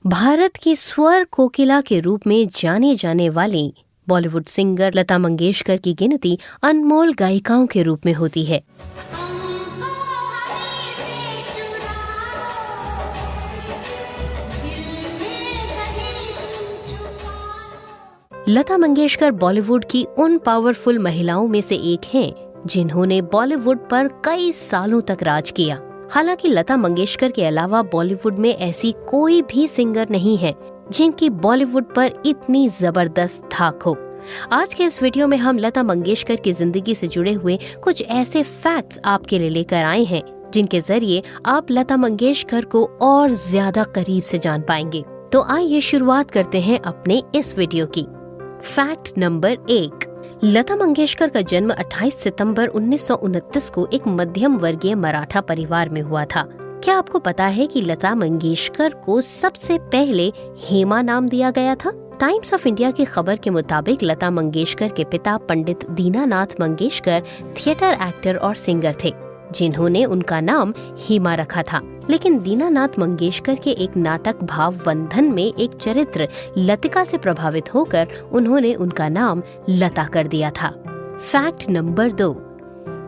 भारत की स्वर कोकिला के रूप में जाने जाने वाली बॉलीवुड सिंगर लता मंगेशकर की गिनती अनमोल गायिकाओं के रूप में होती है। लता मंगेशकर बॉलीवुड की उन पावरफुल महिलाओं में से एक हैं जिन्होंने बॉलीवुड पर कई सालों तक राज किया। हालांकि लता मंगेशकर के अलावा बॉलीवुड में ऐसी कोई भी सिंगर नहीं है जिनकी बॉलीवुड पर इतनी जबरदस्त धाक हो। आज के इस वीडियो में हम लता मंगेशकर की जिंदगी से जुड़े हुए कुछ ऐसे फैक्ट्स आपके लिए लेकर आए हैं जिनके जरिए आप लता मंगेशकर को और ज्यादा करीब से जान पाएंगे। तो आइए शुरुआत करते हैं अपने इस वीडियो की। फैक्ट नंबर 1, लता मंगेशकर का जन्म 28 सितंबर 1929 को एक मध्यम वर्गीय मराठा परिवार में हुआ था। क्या आपको पता है कि लता मंगेशकर को सबसे पहले हेमा नाम दिया गया था? टाइम्स ऑफ इंडिया की खबर के मुताबिक लता मंगेशकर के पिता पंडित दीनानाथ मंगेशकर थिएटर एक्टर और सिंगर थे जिन्होंने उनका नाम हेमा रखा था। लेकिन दीनानाथ मंगेशकर के एक नाटक भाव बंधन में एक चरित्र लतिका से प्रभावित होकर उन्होंने उनका नाम लता कर दिया था। फैक्ट नंबर 2,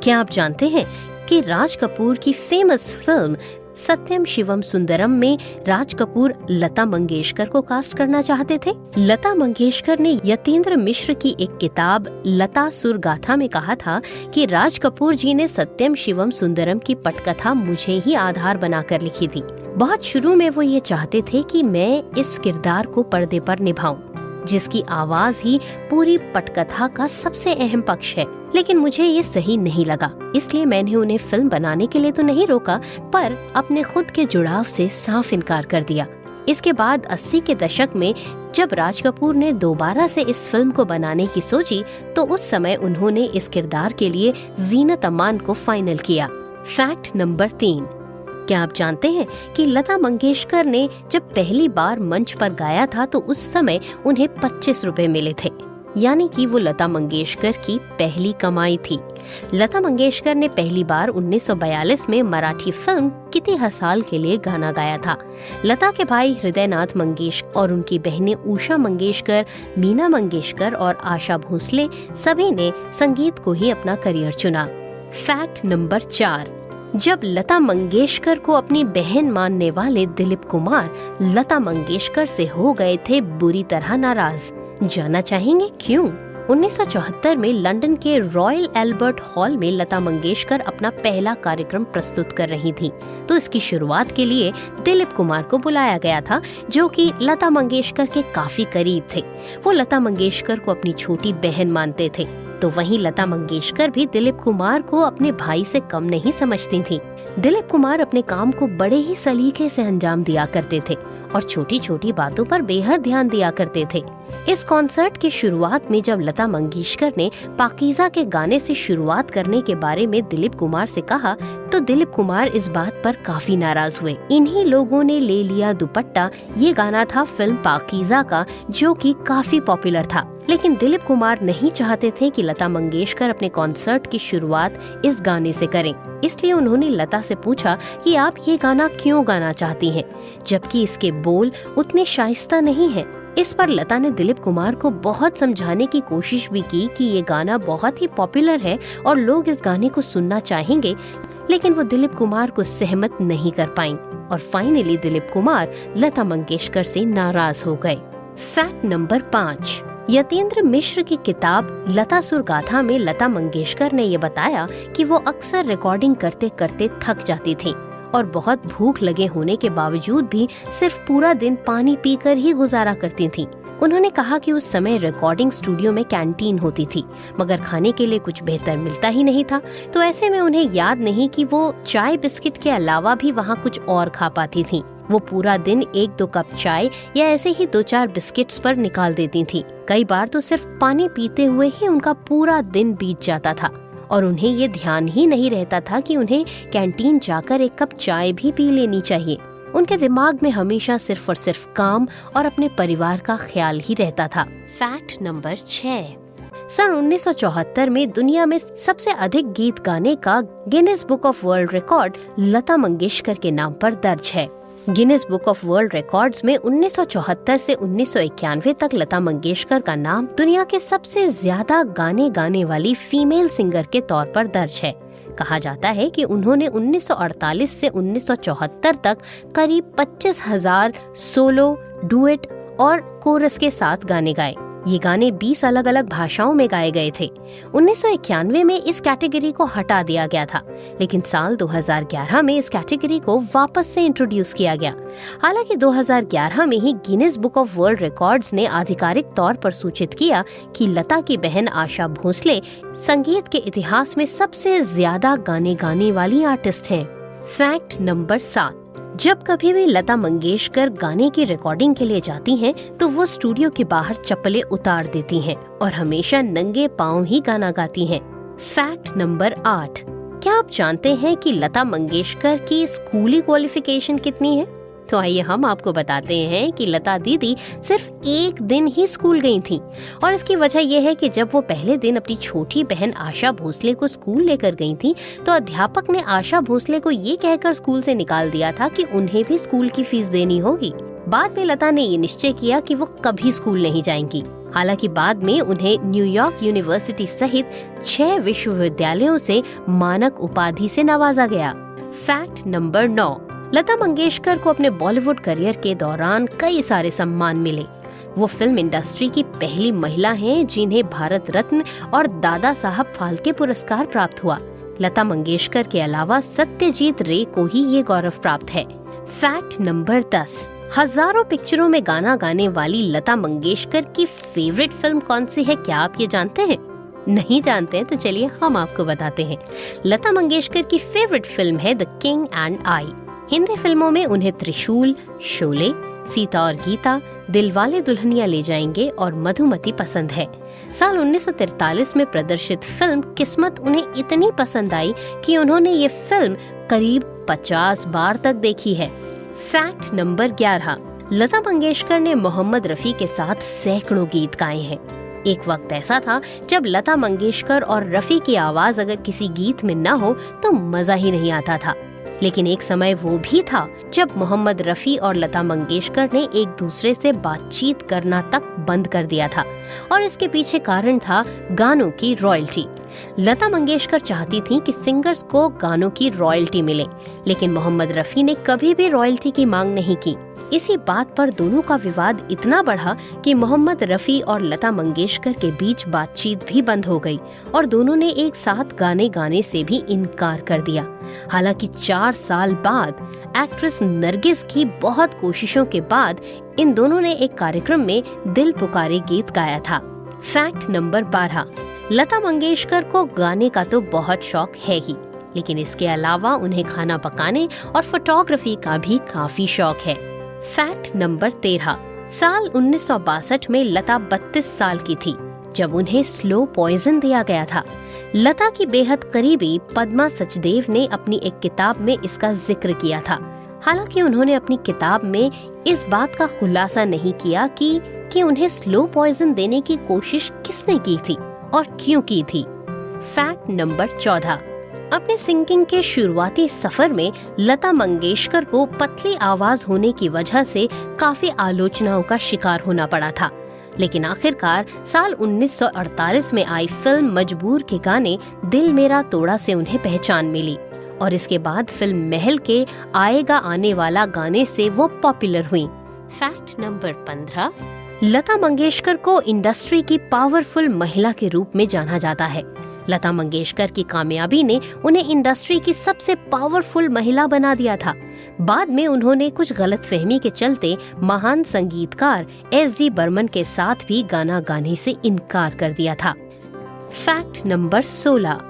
क्या आप जानते हैं कि राज कपूर की फेमस फिल्म सत्यम शिवम सुंदरम में राज कपूर लता मंगेशकर को कास्ट करना चाहते थे? लता मंगेशकर ने यतीन्द्र मिश्र की एक किताब लता सुर गाथा में कहा था कि राज कपूर जी ने सत्यम शिवम सुंदरम की पटकथा मुझे ही आधार बनाकर लिखी थी। बहुत शुरू में वो ये चाहते थे कि मैं इस किरदार को पर्दे पर निभाऊं, जिसकी आवाज ही पूरी पटकथा का सबसे अहम पक्ष है। लेकिन मुझे ये सही नहीं लगा, इसलिए मैंने उन्हें फिल्म बनाने के लिए तो नहीं रोका, पर अपने खुद के जुड़ाव से साफ इनकार कर दिया। इसके बाद 80 के दशक में जब राज कपूर ने दोबारा से इस फिल्म को बनाने की सोची तो उस समय उन्होंने इस किरदार के लिए जीनत अमान को फाइनल किया। फैक्ट नंबर 3, क्या आप जानते हैं कि लता मंगेशकर ने जब पहली बार मंच पर गाया था तो उस समय उन्हें 25 रुपए मिले थे, यानी कि वो लता मंगेशकर की पहली कमाई थी। लता मंगेशकर ने पहली बार 1942 में मराठी फिल्म किती हसाल के लिए गाना गाया था। लता के भाई हृदयनाथ मंगेशकर और उनकी बहनें उषा मंगेशकर, मीना मंगेशकर और आशा भोसले सभी ने संगीत को ही अपना करियर चुना। फैक्ट नंबर 4, जब लता मंगेशकर को अपनी बहन मानने वाले दिलीप कुमार लता मंगेशकर से हो गए थे बुरी तरह नाराज। जानना चाहेंगे क्यों? 1974 में लंदन के रॉयल एल्बर्ट हॉल में लता मंगेशकर अपना पहला कार्यक्रम प्रस्तुत कर रही थी, तो इसकी शुरुआत के लिए दिलीप कुमार को बुलाया गया था जो कि लता मंगेशकर के काफी करीब थे। वो लता मंगेशकर को अपनी छोटी बहन मानते थे, तो वहीं लता मंगेशकर भी दिलीप कुमार को अपने भाई से कम नहीं समझती थी। दिलीप कुमार अपने काम को बड़े ही सलीके से अंजाम दिया करते थे और छोटी छोटी बातों पर बेहद ध्यान दिया करते थे। इस कॉन्सर्ट की शुरुआत में जब लता मंगेशकर ने पाकीज़ा के गाने से शुरुआत करने के बारे में दिलीप कुमार से कहा तो दिलीप कुमार इस बात पर काफी नाराज हुए। इन्हीं लोगों ने ले लिया दुपट्टा, ये गाना था फिल्म पाकीज़ा का जो कि काफी पॉपुलर था। लेकिन दिलीप कुमार नहीं चाहते थे कि लता मंगेशकर अपने कॉन्सर्ट की शुरुआत इस गाने से करें, इसलिए उन्होंने लता से पूछा कि आप ये गाना क्यों गाना चाहती हैं, जबकि इसके बोल उतने शाइस्ता नहीं हैं। इस पर लता ने दिलीप कुमार को बहुत समझाने की कोशिश भी की कि ये गाना बहुत ही पॉपुलर है और लोग इस गाने को सुनना चाहेंगे, लेकिन वो दिलीप कुमार को सहमत नहीं कर पाईं और फाइनली दिलीप कुमार लता मंगेशकर से नाराज हो गए। फैक्ट नंबर 5, यतीन्द्र मिश्र की किताब लता सुर गाथा में लता मंगेशकर ने ये बताया कि वो अक्सर रिकॉर्डिंग करते करते थक जाती थी और बहुत भूख लगे होने के बावजूद भी सिर्फ पूरा दिन पानी पीकर ही गुजारा करती थीं। उन्होंने कहा कि उस समय रिकॉर्डिंग स्टूडियो में कैंटीन होती थी, मगर खाने के लिए कुछ बेहतर मिलता ही नहीं था, तो ऐसे में उन्हें याद नहीं कि वो चाय बिस्किट के अलावा भी वहाँ कुछ और खा पाती थीं। वो पूरा दिन 1-2 कप चाय या ऐसे ही 2-4 बिस्किट्स पर निकाल देती थीं। कई बार तो सिर्फ पानी पीते हुए ही उनका पूरा दिन बीत जाता था और उन्हें ये ध्यान ही नहीं रहता था कि उन्हें कैंटीन जाकर 1 कप चाय भी पी लेनी चाहिए। उनके दिमाग में हमेशा सिर्फ और सिर्फ काम और अपने परिवार का ख्याल ही रहता था। फैक्ट नंबर 6, सन 1974 में दुनिया में सबसे अधिक गीत गाने का Guinness Book of World Record Lata Mangeshkar के नाम पर दर्ज है। Guinness Book of World Records में 1974 से 1991 तक लता मंगेशकर का नाम दुनिया के सबसे ज्यादा गाने गाने वाली फीमेल सिंगर के तौर पर दर्ज है। कहा जाता है कि उन्होंने 1948 से 1974 तक करीब 25,000 सोलो, डुएट और कोरस के साथ गाने गाए। ये गाने 20 अलग अलग भाषाओं में गाए गए थे। 1991 में इस कैटेगरी को हटा दिया गया था, लेकिन साल 2011 में इस कैटेगरी को वापस से इंट्रोड्यूस किया गया। हालांकि 2011 में ही Guinness Book of World Records ने आधिकारिक तौर पर सूचित किया कि लता की बहन आशा भोसले संगीत के इतिहास में सबसे ज्यादा गाने गाने वाली आर्टिस्ट हैं। फैक्ट नंबर 7, जब कभी भी लता मंगेशकर गाने की रिकॉर्डिंग के लिए जाती हैं, तो वो स्टूडियो के बाहर चप्पलें उतार देती हैं और हमेशा नंगे पांव ही गाना गाती हैं। फैक्ट नंबर 8, क्या आप जानते हैं कि लता मंगेशकर की स्कूली क्वालिफिकेशन कितनी है? तो आइए हम आपको बताते हैं कि लता दीदी सिर्फ एक दिन ही स्कूल गई थी, और इसकी वजह यह है कि जब वो पहले दिन अपनी छोटी बहन आशा भोसले को स्कूल लेकर गई थी, तो अध्यापक ने आशा भोसले को ये कहकर स्कूल से निकाल दिया था कि उन्हें भी स्कूल की फीस देनी होगी। बाद में लता ने ये निश्चय किया कि वो कभी स्कूल नहीं जाएंगी। हालांकि बाद में उन्हें न्यूयॉर्क यूनिवर्सिटी सहित 6 विश्वविद्यालयों से मानक उपाधि से नवाजा गया। फैक्ट नंबर 9, लता मंगेशकर को अपने बॉलीवुड करियर के दौरान कई सारे सम्मान मिले। वो फिल्म इंडस्ट्री की पहली महिला हैं जिन्हें भारत रत्न और दादा साहब फाल्के पुरस्कार प्राप्त हुआ। लता मंगेशकर के अलावा सत्यजीत रे को ही ये गौरव प्राप्त है। फैक्ट नंबर 10, हजारों पिक्चरों में गाना गाने वाली लता मंगेशकर की फेवरेट फिल्म कौन सी है, क्या आप ये जानते हैं? नहीं जानते हैं तो चलिए हम आपको बताते हैं। लता मंगेशकर की फेवरेट फिल्म है the king and I. Hindi फिल्मों में उन्हें त्रिशूल, शोले, सीता और गीता, दिलवाले दुल्हनिया ले जाएंगे और मधुमती पसंद है। साल 1943 में प्रदर्शित फिल्म किस्मत उन्हें इतनी पसंद आई कि उन्होंने ये फिल्म करीब 50 बार तक देखी है। फैक्ट नंबर 11, लता मंगेशकर ने मोहम्मद रफी के साथ सैकड़ों गीत गाए हैं। एक वक्त ऐसा था जब लता मंगेशकर और रफी की आवाज अगर किसी गीत में न हो तो मजा ही नहीं आता था। लेकिन एक समय वो भी था जब मोहम्मद रफी और लता मंगेशकर ने एक दूसरे से बातचीत करना तक बंद कर दिया था, और इसके पीछे कारण था गानों की रॉयल्टी। लता मंगेशकर चाहती थी कि सिंगर्स को गानों की रॉयल्टी मिले, लेकिन मोहम्मद रफी ने कभी भी रॉयल्टी की मांग नहीं की। इसी बात पर दोनों का विवाद इतना बढ़ा कि मोहम्मद रफी और लता मंगेशकर के बीच बातचीत भी बंद हो गई और दोनों ने एक साथ गाने गाने से भी इनकार कर दिया। हालांकि 4 साल बाद एक्ट्रेस नरगिस की बहुत कोशिशों के बाद इन दोनों ने एक कार्यक्रम में दिल पुकारे गीत गाया था। फैक्ट नंबर 12, लता मंगेशकर को गाने का तो बहुत शौक है ही, लेकिन इसके अलावा उन्हें खाना पकाने और फोटोग्राफी का भी काफी शौक है। फैक्ट नंबर 13, साल 1962 में लता 32 साल की थी जब उन्हें स्लो पॉइजन दिया गया था। लता की बेहद करीबी पद्मा सचदेव ने अपनी एक किताब में इसका जिक्र किया था। हालांकि उन्होंने अपनी किताब में इस बात का खुलासा नहीं किया कि उन्हें स्लो पॉइजन देने की कोशिश किसने की थी और क्यों की थी। फैक्ट नंबर 14, अपने सिंगिंग के शुरुआती सफर में लता मंगेशकर को पतली आवाज होने की वजह से काफी आलोचनाओं का शिकार होना पड़ा था, लेकिन आखिरकार साल 1948 में आई फिल्म मजबूर के गाने दिल मेरा तोड़ा से उन्हें पहचान मिली, और इसके बाद फिल्म महल के आएगा आने वाला गाने से वो पॉपुलर हुई। फैक्ट नंबर 15, लता मंगेशकर को इंडस्ट्री की पावरफुल महिला के रूप में जाना जाता है। लता मंगेशकर की कामयाबी ने उन्हें इंडस्ट्री की सबसे पावरफुल महिला बना दिया था। बाद में उन्होंने कुछ गलतफहमी के चलते महान संगीतकार एस.डी. बर्मन के साथ भी गाना गाने से इनकार कर दिया था। फैक्ट नंबर 16,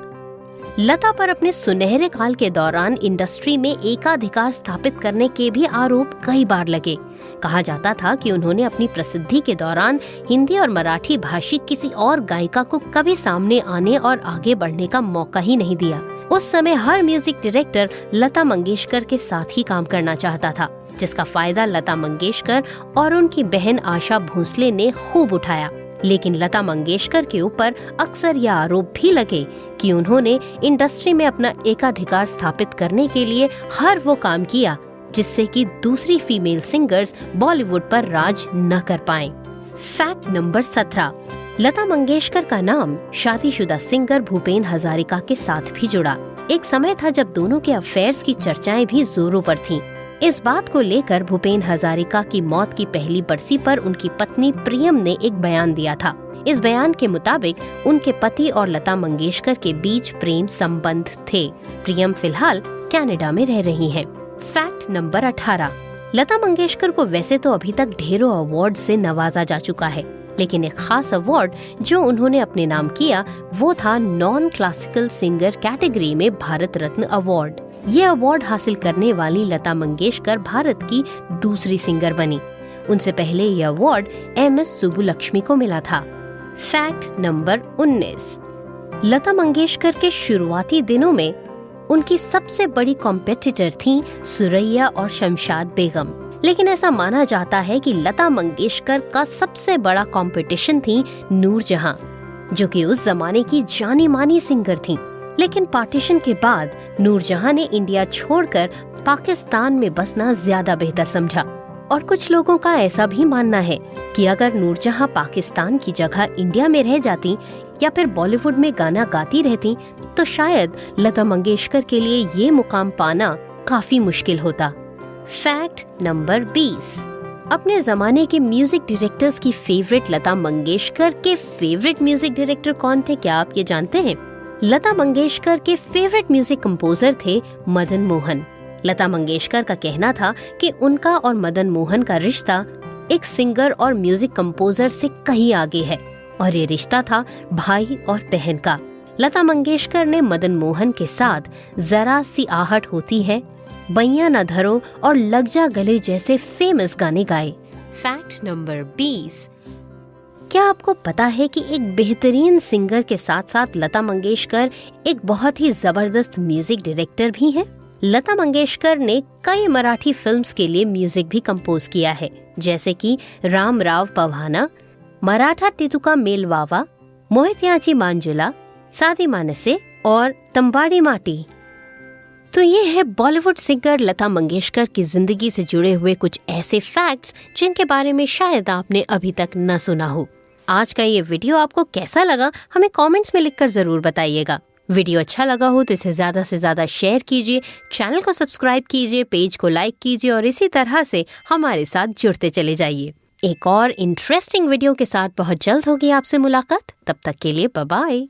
लता पर अपने सुनहरे काल के दौरान इंडस्ट्री में एकाधिकार स्थापित करने के भी आरोप कई बार लगे। कहा जाता था कि उन्होंने अपनी प्रसिद्धि के दौरान हिंदी और मराठी भाषी किसी और गायिका को कभी सामने आने और आगे बढ़ने का मौका ही नहीं दिया। उस समय हर म्यूजिक डायरेक्टर लता मंगेशकर के साथ ही काम करना चाहता था, जिसका फायदा लता मंगेशकर और उनकी बहन आशा भोसले ने खूब उठाया। लेकिन लता मंगेशकर के ऊपर अक्सर यह आरोप भी लगे कि उन्होंने इंडस्ट्री में अपना एकाधिकार स्थापित करने के लिए हर वो काम किया जिससे कि दूसरी फीमेल सिंगर्स बॉलीवुड पर राज न कर पाएं। फैक्ट नंबर 17, लता मंगेशकर का नाम शादीशुदा सिंगर भूपेन हजारिका के साथ भी जुड़ा। एक समय था जब दोनों के अफेयर्स की चर्चाएं भी जोरों पर थीं। इस बात को लेकर भूपेन हजारिका की मौत की पहली बरसी पर उनकी पत्नी प्रियम ने एक बयान दिया था। इस बयान के मुताबिक उनके पति और लता मंगेशकर के बीच प्रेम संबंध थे। प्रियम फिलहाल कनाडा में रह रही हैं। फैक्ट नंबर 18, लता मंगेशकर को वैसे तो अभी तक ढेरों अवार्ड से नवाजा जा चुका है, लेकिन एक खास अवार्ड जो उन्होंने अपने नाम किया वो था नॉन क्लासिकल सिंगर कैटेगरी में भारत रत्न अवार्ड। ये अवार्ड हासिल करने वाली लता मंगेशकर भारत की दूसरी सिंगर बनी। उनसे पहले ये अवार्ड MS सुब्बुलक्ष्मी को मिला था। फैक्ट नंबर 19, लता मंगेशकर के शुरुआती दिनों में उनकी सबसे बड़ी कॉम्पिटिटर थी सुरैया और शमशाद बेगम, लेकिन ऐसा माना जाता है कि लता मंगेशकर का सबसे बड़ा कंपटीशन थी नूरजहां, जो कि उस जमाने की जानी मानी सिंगर थीं। लेकिन पार्टीशन के बाद नूरजहां ने इंडिया छोड़कर पाकिस्तान में बसना ज्यादा बेहतर समझा। और कुछ लोगों का ऐसा भी मानना है कि अगर नूरजहां पाकिस्तान की जगह इंडिया में रह जाती या फिर बॉलीवुड में गाना गाती रहती तो शायद लता मंगेशकर के लिए ये मुकाम पाना काफी मुश्किल होता। फैक्ट नंबर 20, अपने जमाने के म्यूजिक डायरेक्टर्स की फेवरेट लता मंगेशकर के फेवरेट म्यूजिक डायरेक्टर कौन थे, क्या आप ये जानते हैं? लता मंगेशकर के फेवरेट म्यूजिक कंपोजर थे मदन मोहन। लता मंगेशकर का कहना था कि उनका और मदन मोहन का रिश्ता एक सिंगर और म्यूजिक कंपोजर से कहीं आगे है और ये रिश्ता था भाई और बहन का। लता मंगेशकर ने मदन मोहन के साथ जरा सी आहट होती है, बैया न धरो और लग जा गले जैसे फेमस गाने गाए। फैक्ट नंबर 20, क्या आपको पता है कि एक बेहतरीन सिंगर के साथ साथ लता मंगेशकर एक बहुत ही जबरदस्त म्यूजिक डायरेक्टर भी हैं? लता मंगेशकर ने कई मराठी फिल्म्स के लिए म्यूजिक भी कंपोज किया है, जैसे कि राम राव पवाना, मराठा टिटुका मेलवावा, मोहितयाची मांजुला, सादी मानसे और तंबाड़ी माटी। तो ये है बॉलीवुड सिंगर लता मंगेशकर की जिंदगी से जुड़े हुए कुछ ऐसे फैक्ट्स जिनके बारे में शायद आपने अभी तक न सुना हो। आज का ये वीडियो आपको कैसा लगा हमें कमेंट्स में लिखकर जरूर बताइएगा। वीडियो अच्छा लगा हो तो इसे ज्यादा से ज्यादा शेयर कीजिए, चैनल को सब्सक्राइब कीजिए, पेज को लाइक कीजिए और इसी तरह से हमारे साथ जुड़ते चले जाइए। एक और इंटरेस्टिंग वीडियो के साथ बहुत जल्द होगी आपसे मुलाकात। तब तक के लिए बाय बाय।